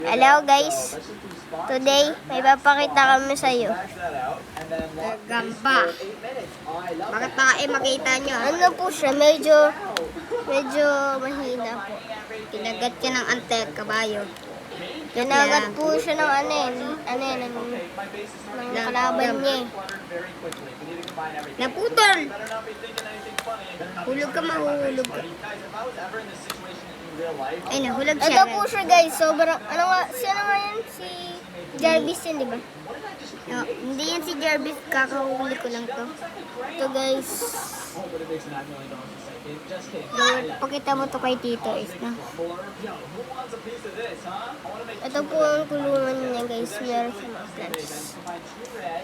Hello guys, today may papakita kami sa iyo. Gamba. Bakit tayo makita nyo? Ano po siya, medyo mahina po. Kinagat ka ng antek, kabayo. Ginagat po siya ng ng kalaban niya. Naputol! Hulog ka, mahuhulog ka. Ay, nahulog siya. Ito po siya guys, sobrang, ano nga yan? Si Jarvis yun, di ba? No, hindi yan si Jarvis, kakahuli ko lang to. Ito guys. Pakita mo to kay Tito Is, no? Ito po ang kulungan niya guys, meron sa mga plants.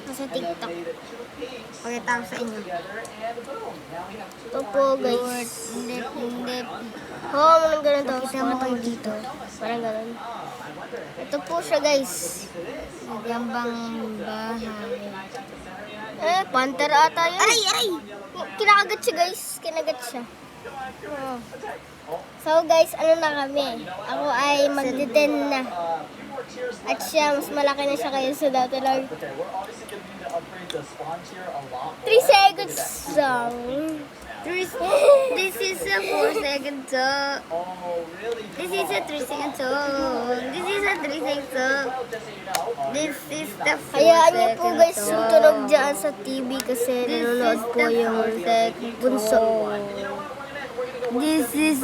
Sa TikTok. Pakita ko sa inyo. Ito po guys. Hindi. Oo, manang ganun daw. Pakita mo kay Tito. Parang ganun. Ito po siya guys. Gambang bahay. Panther ata yun. Aray! Kinakagat siya guys. Kinagat siya. Oh. So guys, ano na kami? Ako ay magdi-10 na. At siya, mas malaki na siya kaya sa dati lang. 3 seconds lang. This is a 4 second song. This is a 3 second song. This is a 3 second song. This is the 4 Hayaan niyo po second guys song. yung tunog dyan sa TV kasi This nanonood is po the yung 4 second bunso. This is...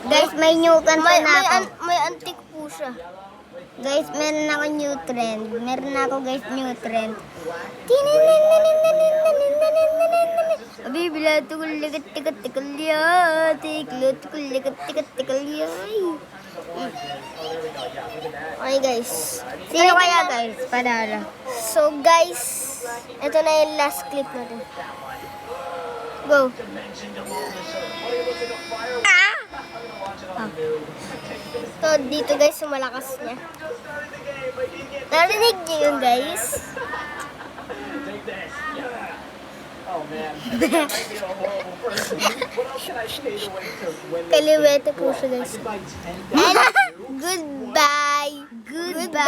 Guys, may new kanta na ako. May antik po siya. Guys, meron ako new trend. Meron ako guys new trend. Bibila tukulikat tikat tikalya. Tiklo tukulikat tikat tikalya. Okay guys. Sino kaya guys? Panalo. So guys, ito na yung last clip natin. Go. Ah! So dito guys, sumalakas niya. Narinig niyo yun guys? Kaliwete po siya guys. And goodbye! Goodbye!